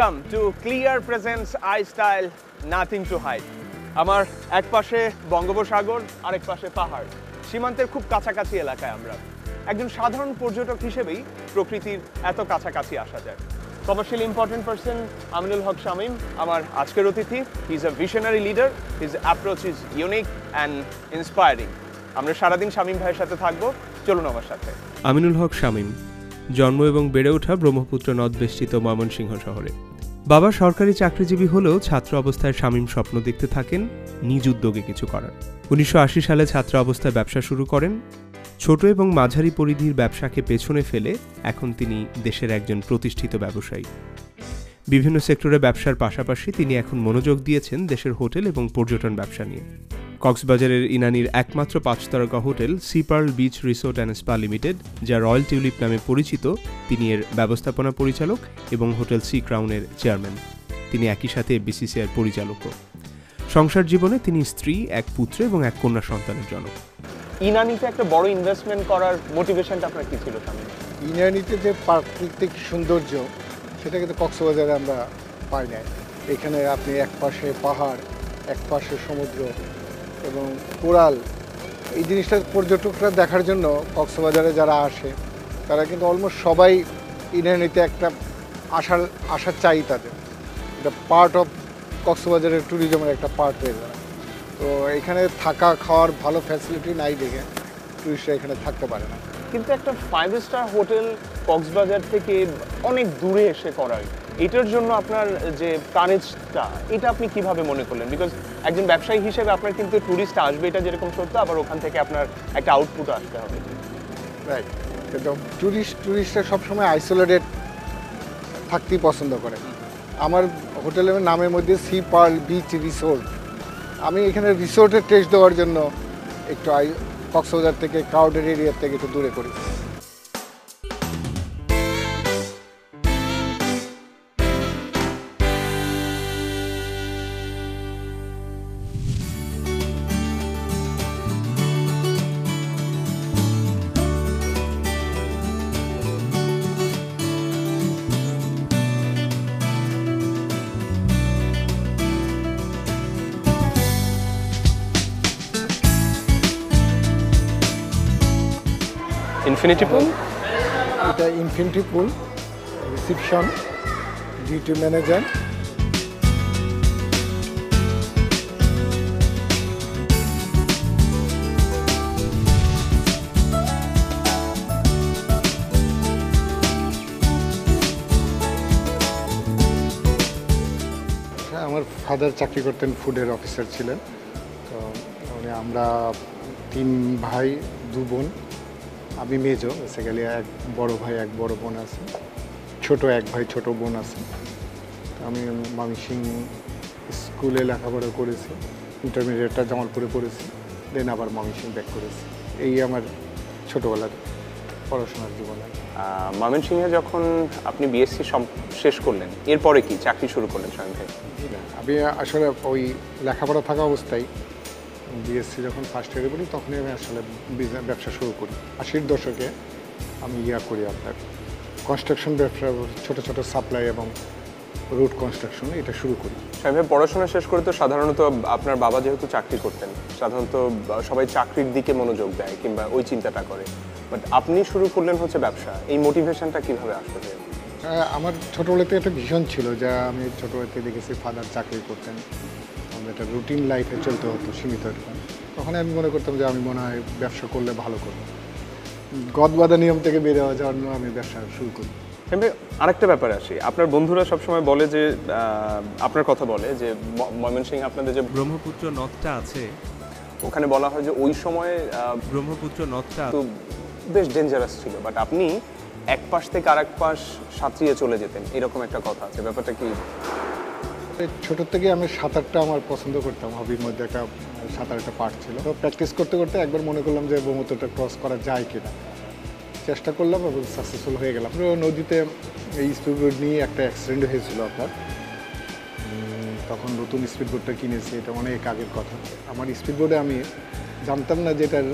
Welcome to Clear Presents iStyle Nothing to Hide. আমার এক পাশে বঙ্গোপসাগর আরেক পাশে পাহাড়, সীমান্তের খুব কাছাকাছি এলাকায় আমরা। একজন সাধারণ পর্যটক হিসেবেই প্রকৃতির এত কাছাকাছি আসা যায়। কমার্শিয়াল ইম্পর্টেন্ট পারসন আমিনুল হক শামীম আমার আজকের অতিথি। He is a visionary leader, his approach is unique and inspiring. আমরা সারাদিন শামীম ভাইয়ের সাথে থাকবো, চলুন আমার সাথে। আমিনুল হক শামীম জন্ম এবং বেড়ে ওঠা ব্রহ্মপুত্র নদ বেষ্টিত ময়মনসিংহ শহরে। বাবা সরকারি চাকরিজীবী হলেও ছাত্র অবস্থায় শামীম স্বপ্ন দেখতে থাকেন নিজ উদ্যোগে কিছু করার। 1980 সালে ছাত্র অবস্থায় ব্যবসা শুরু করেন। ছোট এবং মাঝারি পরিধির ব্যবসাকে পেছনে ফেলে এখন তিনি দেশের একজন প্রতিষ্ঠিত ব্যবসায়ী। বিভিন্ন সেক্টরে ব্যবসার পাশাপাশি তিনি এখন মনোযোগ দিয়েছেন দেশের হোটেল এবং পর্যটন ব্যবসা নিয়ে। কক্সবাজারের ইনানির একমাত্র 5 তারকা hotel Sea Pearl Beach Resort and Spa Limited, যা রয়্যাল টিউলিপ নামে পরিচিত, তিনি এর ব্যবস্থাপনা পরিচালক এবং হোটেল সি ক্রাউনের চেয়ারম্যান। তিনি একই সাথে বিসিসিআইয়ের পরিচালকও। সংসার জীবনে তিনি স্ত্রী, এক পুত্র এবং এক কন্যা সন্তানের জনক। ইনানিতে একটা বড় ইনভেস্টমেন্ট করার মোটিভেশনটা আপনার কি ছিল শামীম? ইনানিতে যে প্রাকৃতিক সৌন্দর্য, সেটা কিন্তু কক্সবাজারে আমরা পাই না। এখানে আপনি এক পাশে পাহাড়, এক পাশে সমুদ্র এবং কোরাল, এই জিনিসটা পর্যটকরা দেখার জন্য কক্সবাজারে যারা আসে তারা কিন্তু অলমোস্ট সবাই ইনানিতে একটা আসার চাই তাদের। এটা পার্ট অফ কক্সবাজারের ট্যুরিজমের একটা পার্ট হয়ে যায়। তো এখানে থাকা খাওয়ার ভালো ফ্যাসিলিটি নাই দেখে টুরিস্টরা এখানে থাকতে পারে না। কিন্তু একটা 5 স্টার হোটেল কক্সবাজার থেকে অনেক দূরে এসে করার, এটার জন্য আপনার যে কানেজটা, এটা আপনি কিভাবে মনে করলেন? বিকজ একজন ব্যবসায়ী হিসেবে আপনার কিন্তু টুরিস্ট আসবে, এটা যেরকম সত্য, আবার ওখান থেকে আপনার একটা আউটপুট আসতে হবে। রাইট, কিন্তু টুরিস্টরা সবসময় আইসোলেটেড থাকতেই পছন্দ করে। আমার হোটেলের নামের মধ্যে সি পার্ল বিচ রিসোর্ট। আমি এখানে রিসোর্টের টেস্ট দেওয়ার জন্য একটু কক্সবাজার থেকে ক্রাউডেড এরিয়া থেকে একটু দূরে করি। ইনফিনিটি পুল, এটা infinity pool, reception, duty manager. আমার ফাদার চাকরি করতেন, ফুডের অফিসার ছিলেন। তো আমরা 3 ভাই 2 বোন। আমি মেজো, বেসিক্যালি এক বড় ভাই এক বড় বোন আছে, ছোট এক ভাই ছোট বোন আছে। আমি ময়মনসিংহ স্কুলে লেখাপড়া করেছি, ইন্টারমিডিয়েটটা জামালপুরে পড়েছি, দেন আবার ময়মনসিংহ ব্যাক করেছি। এই আমার ছোটোবেলার পড়াশোনার জীবনে। ময়মনসিংহে যখন আপনি বিএসসি শেষ করলেন, এরপরে কি চাকরি শুরু করলেন শামীম ভাই? আমি আসলে ওই লেখাপড়া থাকা অবস্থায় বিএসসি যখন ফার্স্ট ইয়ারে পড়ি, তখনই আমি আসলে ব্যবসা শুরু করি। 80-র দশকে আমি করি আপনার কনস্ট্রাকশন ব্যবসা, ছোটো ছোটো সাপ্লাই এবং রোড কনস্ট্রাকশন, এটা শুরু করি। শামীম ভাই পড়াশোনা শেষ করে তো সাধারণত আপনার বাবা যেহেতু চাকরি করতেন, সাধারণত সবাই চাকরির দিকে মনোযোগ দেয় কিংবা ওই চিন্তাটা করে, বাট আপনি শুরু করলেন হচ্ছে ব্যবসা। এই মোটিভেশনটা কিভাবে আসবে? আমার ছোটোবেলাতে একটা ভীষণ ছিল, যা আমি ছোটোবেলাতে দেখেছি ফাদার চাকরি করতেন, একটা রুটিন লাইফে চলতে হতো সীমিত। তখন আমি মনে করতাম যে আমি মনে হয় ব্যবসা করলে ভালো করবো। গদবাধা নিয়ম থেকে বের হওয়া যাওয়ার জন্য আমি ব্যবসা শুরু করি। আরেকটা ব্যাপারে আসি, আপনার বন্ধুরা সবসময় বলে যে, আপনার কথা বলে যে ময়মনসিংহে আপনাদের যে ব্রহ্মপুত্র নদটা আছে, ওখানে বলা হয় যে ওই সময় ব্রহ্মপুত্র নদটা তো বেশ ডেঞ্জারাস ছিল, বাট আপনি এক পাশ থেকে আরেক পাশ সাঁতরিয়ে চলে যেতেন, এরকম একটা কথা আছে। ব্যাপারটা কি? ছোটোর থেকে আমি সাঁতারটা আমার পছন্দ করতাম, হবির মধ্যে একটা সাঁতার একটা পার্ট ছিল। তো প্র্যাকটিস করতে করতে একবার মনে করলাম যে ব্রহ্মপুত্রটা ক্রস করা যায় কিনা, চেষ্টা করলাম এবং সাকসেসফুল হয়ে গেলাম। নদীতে এই স্পিডবোট নিয়ে একটা অ্যাক্সিডেন্ট হয়েছিল আপনার, তখন নতুন স্পিডবোটটা কিনেছি, এটা অনেক আগের কথা। আমার স্পিডবোটে আমি জানতাম না যে এটার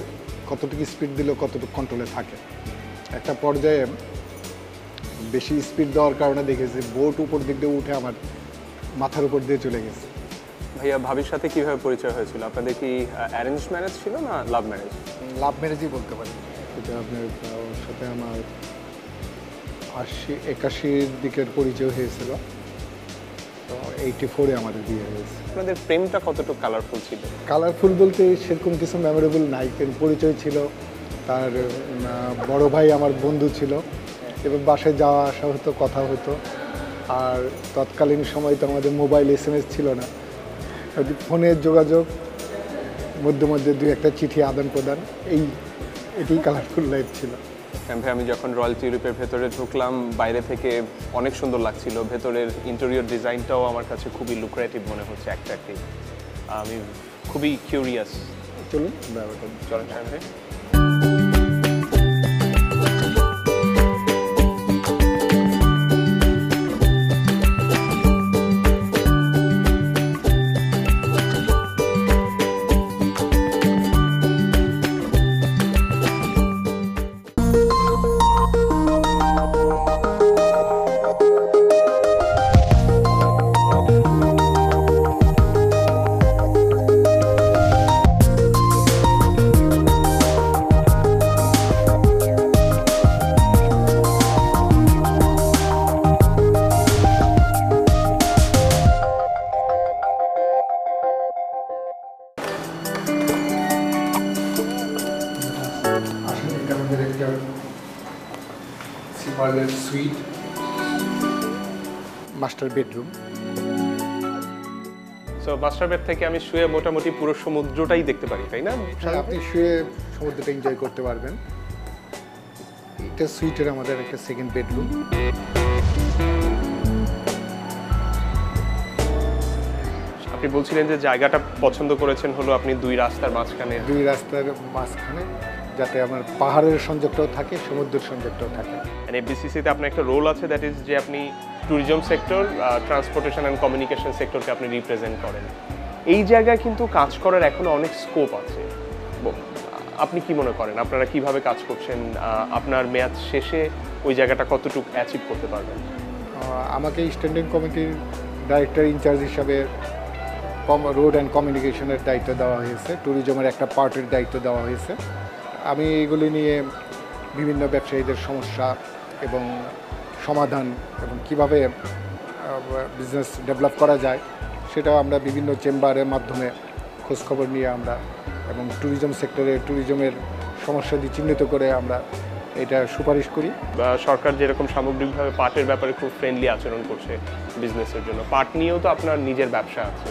কতটুকু স্পিড দিলেও কতটুকু কন্ট্রোলে থাকে। একটা পর্যায়ে বেশি স্পিড দেওয়ার কারণে দেখেছি বোট উপর দিক দিয়ে উঠে আমার মাথার উপর দিয়ে চলে গেছে। ভাইয়া ভাবির সাথে কিভাবে পরিচয় হয়েছিল? আপনাদের কি অ্যারেঞ্জ ম্যারেজ ছিল না লাভ ম্যারেজ? লাভ ম্যারেজই বলতে পারি। এটা আপনার ওর সাথে আমার 81 দিকের পরিচয় হয়েছিল, তো 84-এ আমাদের বিয়ে হয়েছে। আপনাদের প্রেমটা কতটুকু কালারফুল ছিল? কালারফুল বলতে সেরকম কিছু মেমোরেবল নাই, কিন্তু পরিচয় ছিল। তার বড় ভাই আমার বন্ধু ছিল এবং বাসায় যাওয়া আসা হতো, কথা হতো। আর তৎকালীন সময় তো আমাদের মোবাইল SMS ছিল না, ফোনের যোগাযোগ, মধ্যে মধ্যে 2-1টা চিঠি আদান প্রদান, এটাই কালারফুল লাইফ ছিল। ভাই আমি যখন রয়্যাল টিউলিপের ভেতরে ঢুকলাম, বাইরে থেকে অনেক সুন্দর লাগছিল, ভেতরের ইন্টেরিয়র ডিজাইনটাও আমার কাছে খুবই লুক্রেটিভ মনে হচ্ছে, অ্যাট্রাক্টিভ। আমি খুবই কিউরিয়াস। চলুন চলেন ভাই। Sweet master bedroom. So master bed থেকে আমি শুয়ে মোটামুটি পুরো সমুদ্রটাই দেখতে পারি, তাই না? আপনি শুয়ে সমুদ্রটা এনজয় করতে পারবেন। এটা সুইটের আমাদের একটা সেকেন্ড বেডরুম। আপনি বলছিলেন যে জায়গাটা পছন্দ করেছেন হলো আপনি দুই রাস্তার মাঝখানে। যাতে আমার পাহাড়ের সংযোগটাও থাকে, সমুদ্রের সংযোগটাও থাকে। এফবিসিসিতে আপনার একটা রোল আছে, দ্যাট ইজ যে আপনি tourism sector, transportation and communication সেক্টরকে আপনি রিপ্রেজেন্ট করেন। এই জায়গায় কিন্তু কাজ করার এখনো অনেক স্কোপ আছে। আপনি কি মনে করেন আপনারা কিভাবে কাজ করছেন? আপনার মেয়াদ শেষে ওই জায়গাটা কতটুকু অ্যাচিভ করতে পারবেন? আমাকে স্ট্যান্ডিং কমিটির ডাইরেক্টর ইনচার্জ হিসাবে রোড অ্যান্ড কমিউনিকেশনের দায়িত্ব দেওয়া হয়েছে, ট্যুরিজমের একটা পার্টের দায়িত্ব দেওয়া হয়েছে। আমি এগুলি নিয়ে বিভিন্ন ব্যবসায়ীদের সমস্যা এবং সমাধান এবং কীভাবে বিজনেস ডেভেলপ করা যায় সেটাও আমরা বিভিন্ন চেম্বারের মাধ্যমে খোঁজখবর নিয়ে আমরা এবং ট্যুরিজম সেক্টরে ট্যুরিজমের সমস্যা দিয়ে চিহ্নিত করে আমরা এটা সুপারিশ করি। সরকার যেরকম সামগ্রিকভাবে পাটের ব্যাপারে খুব ফ্রেন্ডলি আচরণ করছে বিজনেসের জন্য, পাট নিয়েও তো আপনার নিজের ব্যবসা আছে,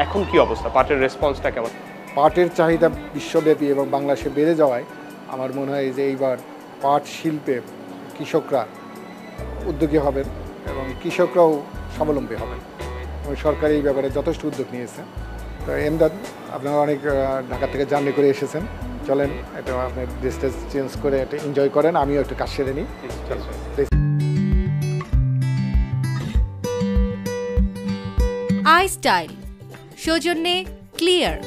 এখন কি অবস্থা? পাটের রেসপন্সটা কেমন? পাটের চাহিদা বিশ্বব্যাপী এবং বাংলাদেশে বেড়ে যাওয়ায় আমার মনে হয় যে এইবার পাট শিল্পে কৃষকরা উদ্যোগী হবেন এবং কৃষকরাও স্বাবলম্বী হবেন। সরকার এই ব্যাপারে যথেষ্ট উদ্যোগ নিয়েছে। তো এমদাদ, আপনারা অনেক ঢাকা থেকে জার্নি করে এসেছেন, চলেন এটা আপনার ড্রেসটা চেঞ্জ করে এটা এনজয় করেন, আমিও একটু কাজ সেরে নিই। iStyle সৌজন্যে Clear.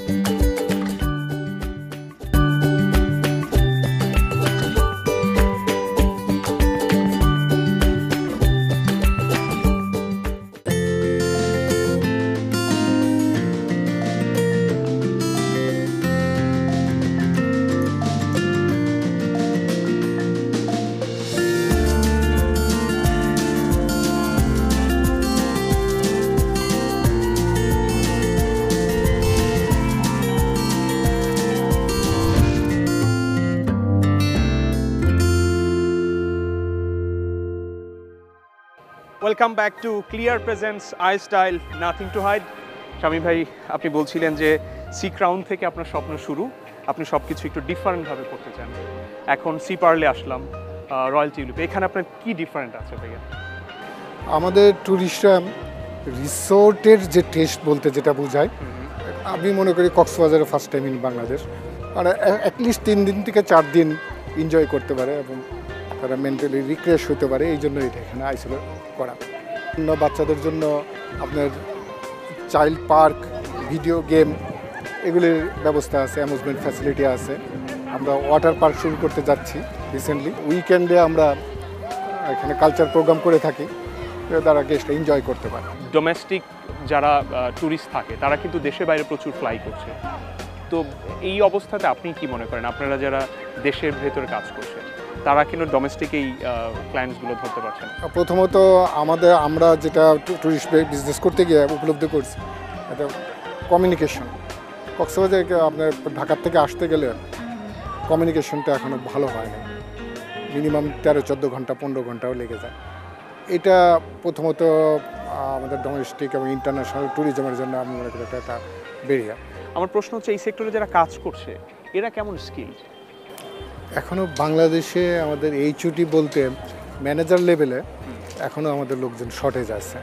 Welcome back to Clear presents iStyle nothing to hide. Shamim ভাই, আপনি বলছিলেন যে সি ক্রাউন থেকে আপনার স্বপ্ন শুরু, আপনি সব কিছু একটু ডিফারেন্টভাবে করতে চান। এখন সি পার্লে আসলাম, রয়্যাল টিউলিপ, এখানে আপনার কি ডিফারেন্ট আছে ভাইয়া? আমাদের ট্যুরিস্টরা রিসোর্টের যে টেস্ট বলতে যেটা বোঝায়, আমি মনে করি কক্সবাজারে ফার্স্ট টাইম ইন বাংলাদেশ, মানে অ্যাটলিস্ট 3 দিন থেকে 4 দিন এনজয় করতে পারে এবং তারা মেন্টালি রিক্রিয়েট হতে পারে, এই জন্য এটা এখানে আইসোলেট করা। বাচ্চাদের জন্য আপনার চাইল্ড পার্ক, ভিডিও গেম এগুলির ব্যবস্থা আছে, অ্যামিউজমেন্ট ফ্যাসিলিটি আছে। আমরা ওয়াটার পার্ক শুরু করতে যাচ্ছি রিসেন্টলি। উইকেন্ডে আমরা এখানে কালচার প্রোগ্রাম করে থাকি, তারা গেস্ট এনজয় করতে পারে। ডোমেস্টিক যারা ট্যুরিস্ট থাকে তারা কিন্তু দেশের বাইরে প্রচুর ফ্লাই করছে, তো এই অবস্থাতে আপনি কি মনে করেন আপনারা যারা দেশের ভেতরে কাজ করছেন তারা কিন্তু ডোমেস্টিক এই ক্লায়েন্টসগুলো ধরতে পারছেন? প্রথমত আমরা যেটা ট্যুরিস্ট বিজনেস করতে গিয়ে উপলব্ধি করছি, এটা কমিউনিকেশন। কক্সবাজারে আপনার ঢাকার থেকে আসতে গেলে কমিউনিকেশনটা এখনও ভালো হয় না, মিনিমাম 13-14 ঘন্টা 15 ঘন্টাও লেগে যায়। এটা প্রথমত আমাদের ডোমেস্টিক এবং ইন্টারন্যাশনাল ট্যুরিজমের জন্য আমি মনে করি একটা বেরিয়ার। আমার প্রশ্ন হচ্ছে এই সেক্টরে যারা কাজ করছে এরা কেমন স্কিলড? এখনও বাংলাদেশে আমাদের HOT বলতে ম্যানেজার লেভেলে এখনও আমাদের লোকজন শর্টেজ আছে,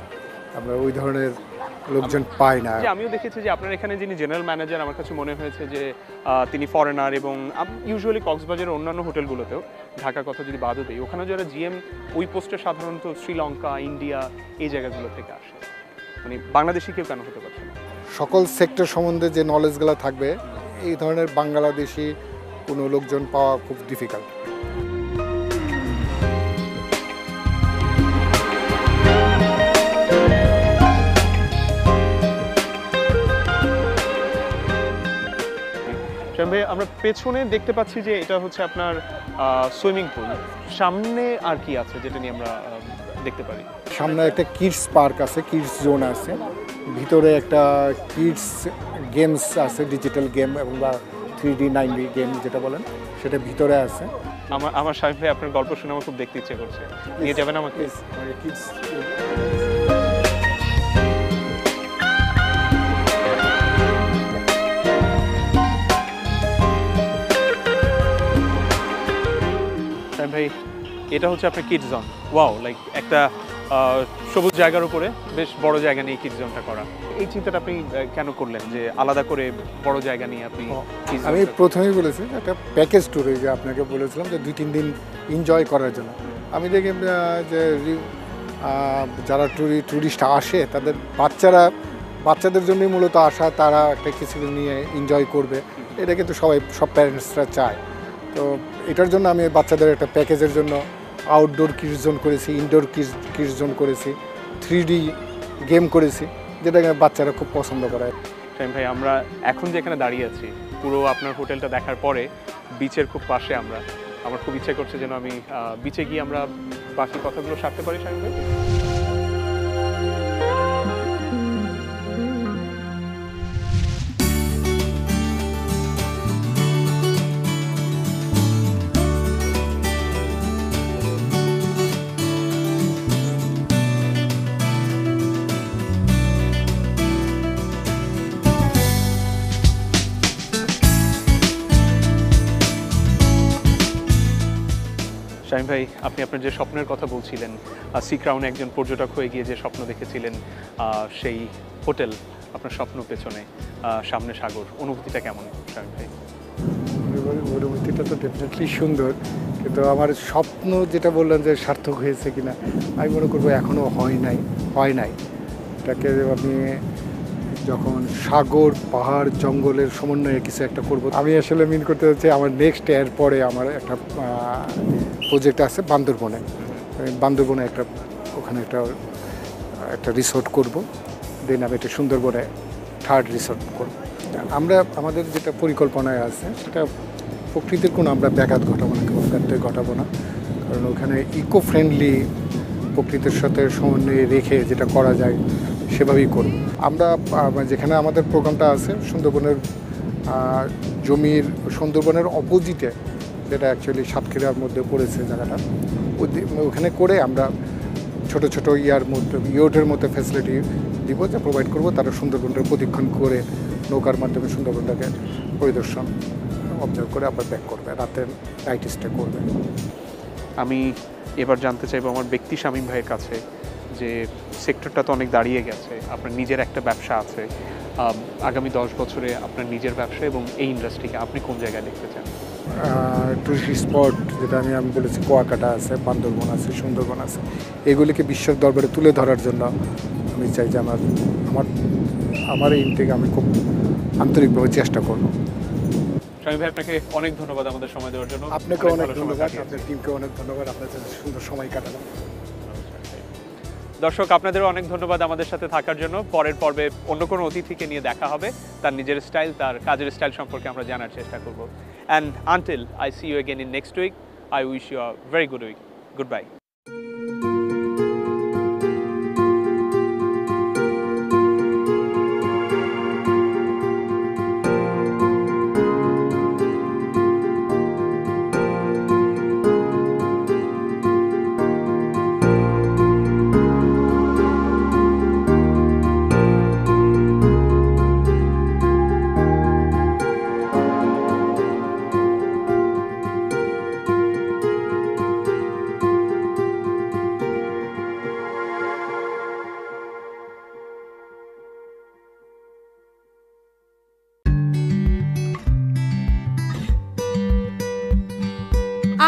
আমরা ওই ধরনের লোকজন পাই না। আমিও দেখেছি যে আপনার এখানে যিনি জেনারেল ম্যানেজার আমার কাছে মনে হয়েছে যে তিনি ফরেনার, এবং ইউজুয়ালি কক্সবাজারের অন্যান্য হোটেলগুলোতেও, ঢাকার কথা যদি বাদও দিই, ওখানে যারা GM ওই পোস্টে সাধারণত শ্রীলঙ্কা, ইন্ডিয়া এই জায়গাগুলো থেকে আসে, মানে বাংলাদেশি কেউ কেন হতে পারছে না? সকল সেক্টর সম্বন্ধে যে নলেজগুলো থাকবে এই ধরনের বাংলাদেশি কোনো লোকজন পাওয়া খুব ডিফিকাল্ট। ভাই আমরা পেছনে দেখতে পাচ্ছি যে এটা হচ্ছে আপনার সুইমিং পুল, সামনে আর কি আছে যেটা নিয়ে আমরা দেখতে পারি? সামনে একটা কিডস পার্ক আছে, কিডস জোন আছে, ভিতরে একটা কিডস গেমস আছে, ডিজিটাল গেম এবং বা 3D 9D গেম যেটা বলেন সেটা ভিতরে আছে। আমার শামিম ভাই আপনার গল্প শুনে আমার খুব দেখতে ইচ্ছে করছে, নিয়ে যাবেন আমাকে? কিডস ভাই এটা হচ্ছে আপনার কিডস জোন। ওয়াও, লাইক একটা সবুজ জায়গার উপরে বেশ বড় জায়গা নিয়ে কিডস জোনটা করা। এই চিন্তাটা আপনি কেন করলেন যে আলাদা করে বড় জায়গা নিয়ে আপনি? আমি প্রথমেই বলেছি একটা প্যাকেজ ট্যুর, যে আপনাকে বলেছিলাম যে 2-3 দিন এনজয় করার জন্য। আমি দেখি যে যারা ট্যুরিস্ট আসে তাদের বাচ্চাদের জন্যই মূলত আসা, তারা একটা কিছু নিয়ে এনজয় করবে, এটা কিন্তু সব প্যারেন্টসরা চায়। তো এটার জন্য আমি বাচ্চাদের একটা প্যাকেজের জন্য আউটডোর কিডস জোন করেছি, ইনডোর কিডস জোন করেছি, 3D গেম করেছি, যেটা বাচ্চারা খুব পছন্দ করে। শামিম ভাই আমরা এখন যেখানে দাঁড়িয়ে আছি, পুরো আপনার হোটেলটা দেখার পরে বিচের খুব পাশে আমার খুব ইচ্ছে করছে যেন আমি বিচে গিয়ে আমরা বাকি কথাগুলো সারতে পারি। শামিম ভাই শামিম ভাই আপনি আপনার যে স্বপ্নের কথা বলছিলেন, সি ক্রাউনে একজন পর্যটক হয়ে গিয়ে যে স্বপ্ন দেখেছিলেন, সেই হোটেল আপনার স্বপ্ন পেছনে, সামনে সাগর, অনুভূতিটা কেমন শামিম ভাই? অনুভূতিটা তো ডেফিনেটলি সুন্দর, কিন্তু আমার স্বপ্ন যেটা বললেন যে সার্থক হয়েছে কিনা, আমি মনে করবো এখনও হয় নাই। এটাকে আমি যখন সাগর, পাহাড়, জঙ্গলের সমন্বয়ে কিছু একটা করব, আমি আসলে মিন করতে চাচ্ছি আমার নেক্সট এর পরে আমার একটা প্রজেক্ট আছে বান্দরবনে ওখানে একটা রিসোর্ট করব, দেন আমি একটা সুন্দরবনে 3rd রিসোর্ট করব। আমাদের যেটা পরিকল্পনায় আছে সেটা প্রকৃতির কোনো আমরা ব্যাঘাত ঘটাবো না, কারণ ওখানে ইকো ফ্রেন্ডলি প্রকৃতির সাথে সমন্বয়ে রেখে যেটা করা যায় সেভাবেই করব। আমরা যেখানে আমাদের প্রোগ্রামটা আছে সুন্দরবনের অপোজিটে, যেটা অ্যাকচুয়ালি সাতক্ষীরার মধ্যে পড়েছে জায়গাটা, ওখানে করে আমরা ছোট ইয়টের মধ্যে ফ্যাসিলিটি দিব, যা প্রোভাইড করব। তারা সুন্দরবনটার প্রদক্ষিণ করে নৌকার মাধ্যমে সুন্দরবনটাকে পরিদর্শন অবজার্ভ করে আবার ব্যাক করবে, রাতের নাইট স্টে করবে। আমি এবার জানতে চাইবো আমার ব্যক্তি শামিম ভাইয়ের কাছে যে সেক্টরটা তো অনেক দাঁড়িয়ে গেছে, আপনার নিজের একটা ব্যবসা আছে, আগামী 10 বছরে আপনার নিজের ব্যবসা এবং এই ইন্ডাস্ট্রিকে আপনি কোন জায়গায় দেখতে চান? টুরিস্ট স্পট যেটা আমি বলেছি, কুয়াকাটা আছে, বান্দরবন আছে, সুন্দরবন আছে, এগুলিকে বিশ্বের দরবারে তুলে ধরার জন্য আমি চাই যে আমার এই থেকে আমি খুব আন্তরিকভাবে চেষ্টা করব। শামীম ভাই, আপনাকে অনেক ধন্যবাদ আমাদের সময় দেওয়ার জন্য। আপনাকে অনেক ভালো সময় ধন্যবাদ, কাটিয়েছি। আপনার টিমকে অনেক ধন্যবাদ, আপনার সাথে সুন্দর সময় কাটালাম। দর্শক, আপনাদেরও অনেক ধন্যবাদ আমাদের সাথে থাকার জন্য। পরের পর্বে অন্য কোনো অতিথিকে নিয়ে দেখা হবে, তার নিজের স্টাইল, তার কাজের স্টাইল সম্পর্কে আমরা জানার চেষ্টা করব। And until I see you again in next week, I wish you a very good week. Goodbye.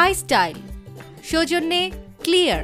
IStyle, সৌজন্যে ক্লিয়ার।